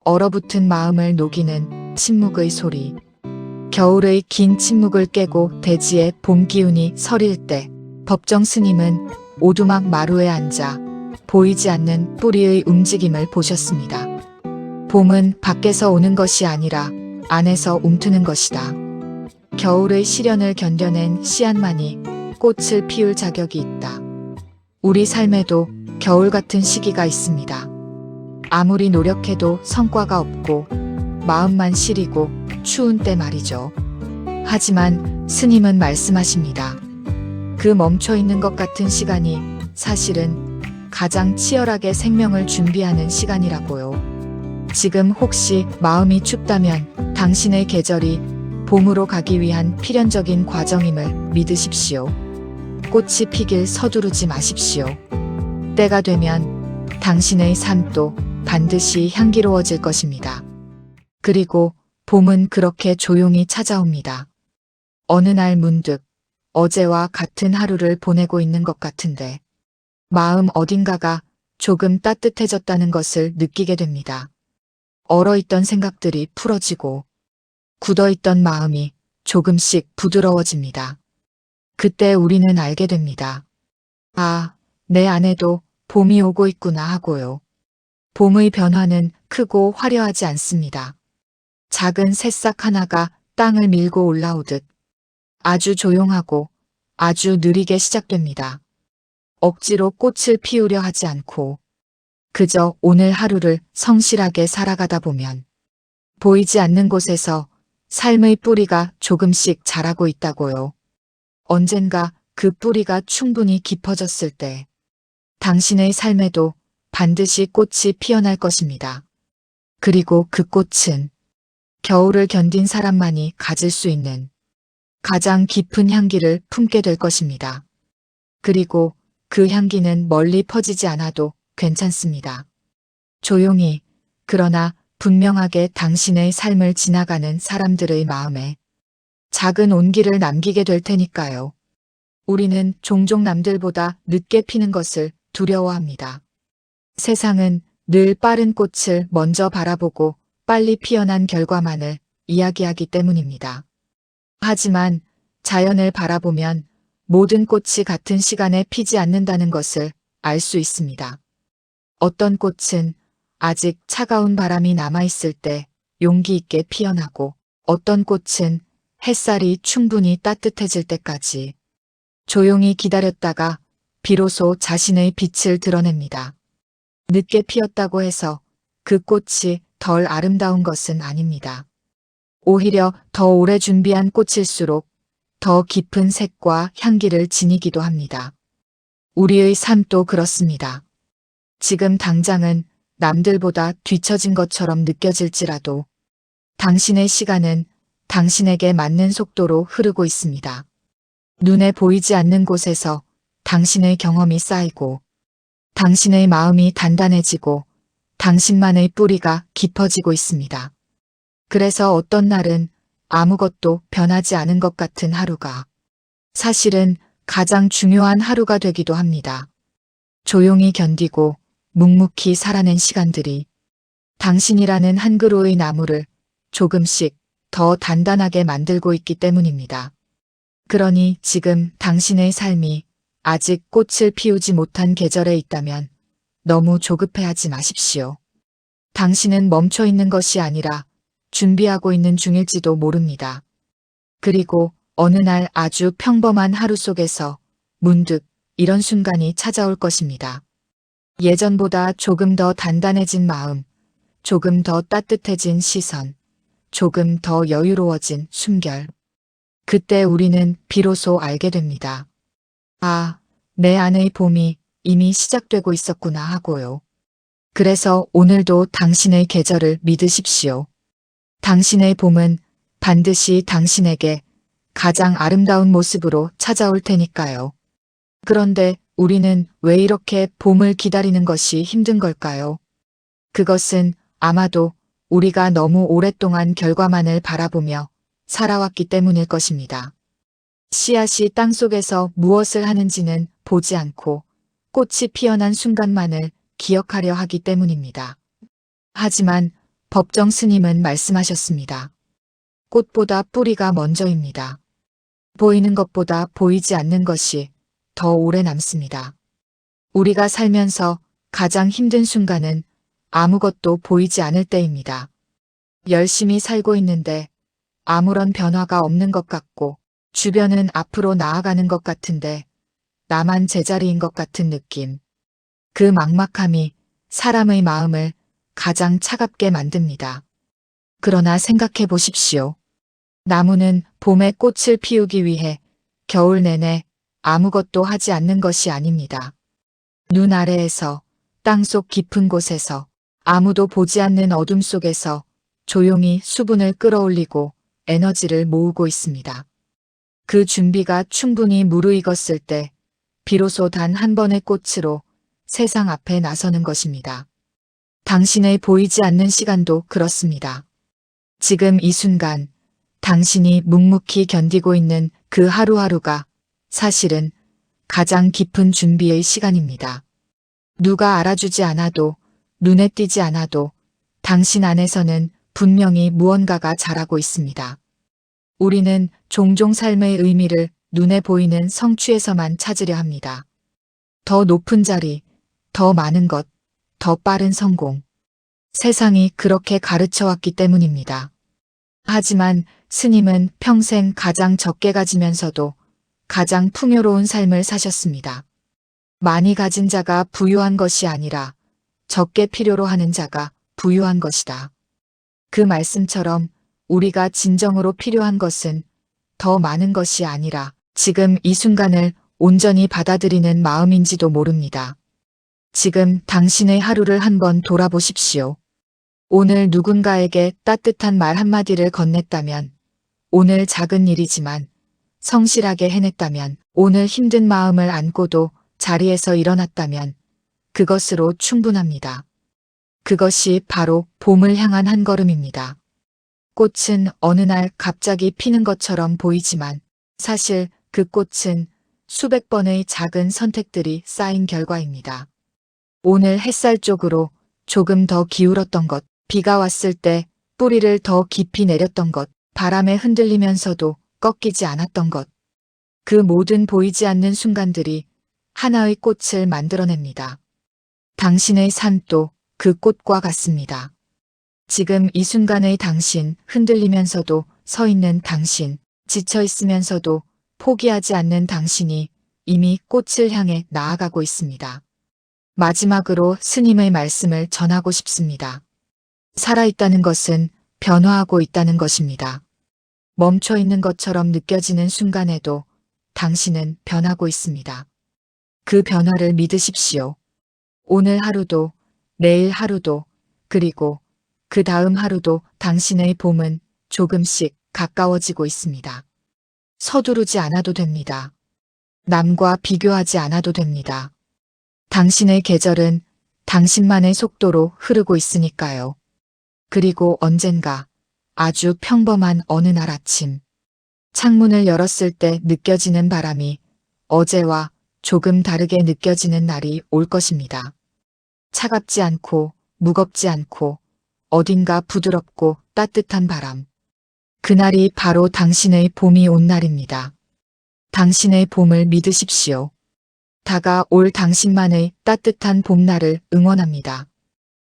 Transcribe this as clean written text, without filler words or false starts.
얼어붙은 마음을 녹이는 침묵의 소리. 겨울의 긴 침묵을 깨고 대지에 봄 기운이 서릴 때 법정 스님은 오두막 마루에 앉아 보이지 않는 뿌리의 움직임을 보셨습니다. 봄은 밖에서 오는 것이 아니라 안에서 움트는 것이다. 겨울의 시련을 견뎌낸 씨앗만이 꽃을 피울 자격이 있다. 우리 삶에도 겨울 같은 시기가 있습니다. 아무리 노력해도 성과가 없고 마음만 시리고 추운 때 말이죠. 하지만 스님은 말씀하십니다. 그 멈춰있는 것 같은 시간이 사실은 가장 치열하게 생명을 준비하는 시간이라고요. 지금 혹시 마음이 춥다면 당신의 계절이 봄으로 가기 위한 필연적인 과정임을 믿으십시오. 꽃이 피길 서두르지 마십시오. 때가 되면 당신의 삶도 반드시 향기로워질 것입니다. 그리고 봄은 그렇게 조용히 찾아옵니다. 어느 날 문득 어제와 같은 하루를 보내고 있는 것 같은데 마음 어딘가가 조금 따뜻해졌다는 것을 느끼게 됩니다. 얼어있던 생각들이 풀어지고 굳어있던 마음이 조금씩 부드러워집니다. 그때 우리는 알게 됩니다. 아, 내 안에도 봄이 오고 있구나 하고요. 봄의 변화는 크고 화려하지 않습니다. 작은 새싹 하나가 땅을 밀고 올라오듯 아주 조용하고 아주 느리게 시작됩니다. 억지로 꽃을 피우려 하지 않고 그저 오늘 하루를 성실하게 살아가다 보면 보이지 않는 곳에서 삶의 뿌리가 조금씩 자라고 있다고요. 언젠가 그 뿌리가 충분히 깊어졌을 때 당신의 삶에도 반드시 꽃이 피어날 것입니다. 그리고 그 꽃은 겨울을 견딘 사람만이 가질 수 있는 가장 깊은 향기를 품게 될 것입니다. 그리고 그 향기는 멀리 퍼지지 않아도 괜찮습니다. 조용히, 그러나 분명하게 당신의 삶을 지나가는 사람들의 마음에 작은 온기를 남기게 될 테니까요. 우리는 종종 남들보다 늦게 피는 것을 두려워합니다. 세상은 늘 빠른 꽃을 먼저 바라보고 빨리 피어난 결과만을 이야기하기 때문입니다. 하지만 자연을 바라보면 모든 꽃이 같은 시간에 피지 않는다는 것을 알 수 있습니다. 어떤 꽃은 아직 차가운 바람이 남아있을 때 용기 있게 피어나고 어떤 꽃은 햇살이 충분히 따뜻해질 때까지 조용히 기다렸다가 비로소 자신의 빛을 드러냅니다. 늦게 피었다고 해서 그 꽃이 덜 아름다운 것은 아닙니다. 오히려 더 오래 준비한 꽃일수록 더 깊은 색과 향기를 지니기도 합니다. 우리의 삶도 그렇습니다. 지금 당장은 남들보다 뒤처진 것처럼 느껴질지라도 당신의 시간은 당신에게 맞는 속도로 흐르고 있습니다. 눈에 보이지 않는 곳에서 당신의 경험이 쌓이고 당신의 마음이 단단해지고 당신만의 뿌리가 깊어지고 있습니다. 그래서 어떤 날은 아무것도 변하지 않은 것 같은 하루가 사실은 가장 중요한 하루가 되기도 합니다. 조용히 견디고 묵묵히 살아낸 시간들이 당신이라는 한 그루의 나무를 조금씩 더 단단하게 만들고 있기 때문입니다. 그러니 지금 당신의 삶이 아직 꽃을 피우지 못한 계절에 있다면 너무 조급해하지 마십시오. 당신은 멈춰 있는 것이 아니라 준비하고 있는 중일지도 모릅니다. 그리고 어느 날 아주 평범한 하루 속에서 문득 이런 순간이 찾아올 것입니다. 예전보다 조금 더 단단해진 마음, 조금 더 따뜻해진 시선, 조금 더 여유로워진 숨결. 그때 우리는 비로소 알게 됩니다. 아, 내 안의 봄이 이미 시작되고 있었구나 하고요. 그래서 오늘도 당신의 계절을 믿으십시오. 당신의 봄은 반드시 당신에게 가장 아름다운 모습으로 찾아올 테니까요. 그런데 우리는 왜 이렇게 봄을 기다리는 것이 힘든 걸까요? 그것은 아마도 우리가 너무 오랫동안 결과만을 바라보며 살아왔기 때문일 것입니다. 씨앗이 땅속에서 무엇을 하는지는 보지 않고 꽃이 피어난 순간만을 기억하려 하기 때문입니다. 하지만 법정 스님은 말씀하셨습니다. 꽃보다 뿌리가 먼저입니다. 보이는 것보다 보이지 않는 것이 더 오래 남습니다. 우리가 살면서 가장 힘든 순간은 아무것도 보이지 않을 때입니다. 열심히 살고 있는데 아무런 변화가 없는 것 같고 주변은 앞으로 나아가는 것 같은데 나만 제자리인 것 같은 느낌. 그 막막함이 사람의 마음을 가장 차갑게 만듭니다. 그러나 생각해 보십시오. 나무는 봄에 꽃을 피우기 위해 겨울 내내 아무것도 하지 않는 것이 아닙니다. 눈 아래에서, 땅속 깊은 곳에서, 아무도 보지 않는 어둠 속에서 조용히 수분을 끌어올리고 에너지를 모으고 있습니다. 그 준비가 충분히 무르익었을 때 비로소 단 한 번의 꽃으로 세상 앞에 나서는 것입니다. 당신의 보이지 않는 시간도 그렇습니다. 지금 이 순간 당신이 묵묵히 견디고 있는 그 하루하루가 사실은 가장 깊은 준비의 시간입니다. 누가 알아주지 않아도, 눈에 띄지 않아도 당신 안에서는 분명히 무언가가 자라고 있습니다. 우리는 종종 삶의 의미를 눈에 보이는 성취에서만 찾으려 합니다. 더 높은 자리, 더 많은 것, 더 빠른 성공. 세상이 그렇게 가르쳐왔기 때문입니다. 하지만 스님은 평생 가장 적게 가지면서도 가장 풍요로운 삶을 사셨습니다. 많이 가진 자가 부유한 것이 아니라 적게 필요로 하는 자가 부유한 것이다. 그 말씀처럼 우리가 진정으로 필요한 것은 더 많은 것이 아니라 지금 이 순간을 온전히 받아들이는 마음인지도 모릅니다. 지금 당신의 하루를 한번 돌아보십시오. 오늘 누군가에게 따뜻한 말 한마디를 건넸다면, 오늘 작은 일이지만 성실하게 해냈다면, 오늘 힘든 마음을 안고도 자리에서 일어났다면 그것으로 충분합니다. 그것이 바로 봄을 향한 한 걸음입니다. 꽃은 어느 날 갑자기 피는 것처럼 보이지만 사실 그 꽃은 수백 번의 작은 선택들이 쌓인 결과입니다. 오늘 햇살 쪽으로 조금 더 기울었던 것, 비가 왔을 때 뿌리를 더 깊이 내렸던 것, 바람에 흔들리면서도 꺾이지 않았던 것. 그 모든 보이지 않는 순간들이 하나의 꽃을 만들어냅니다. 당신의 삶도 그 꽃과 같습니다. 지금 이 순간의 당신, 흔들리면서도 서 있는 당신, 지쳐 있으면서도 포기하지 않는 당신이 이미 꽃을 향해 나아가고 있습니다. 마지막으로 스님의 말씀을 전하고 싶습니다. 살아있다는 것은 변화하고 있다는 것입니다. 멈춰 있는 것처럼 느껴지는 순간에도 당신은 변하고 있습니다. 그 변화를 믿으십시오. 오늘 하루도, 내일 하루도, 그리고 그 다음 하루도 당신의 봄은 조금씩 가까워지고 있습니다. 서두르지 않아도 됩니다. 남과 비교하지 않아도 됩니다. 당신의 계절은 당신만의 속도로 흐르고 있으니까요. 그리고 언젠가 아주 평범한 어느 날 아침, 창문을 열었을 때 느껴지는 바람이 어제와 조금 다르게 느껴지는 날이 올 것입니다. 차갑지 않고 무겁지 않고 어딘가 부드럽고 따뜻한 바람. 그날이 바로 당신의 봄이 온 날입니다. 당신의 봄을 믿으십시오. 다가올 당신만의 따뜻한 봄날을 응원합니다.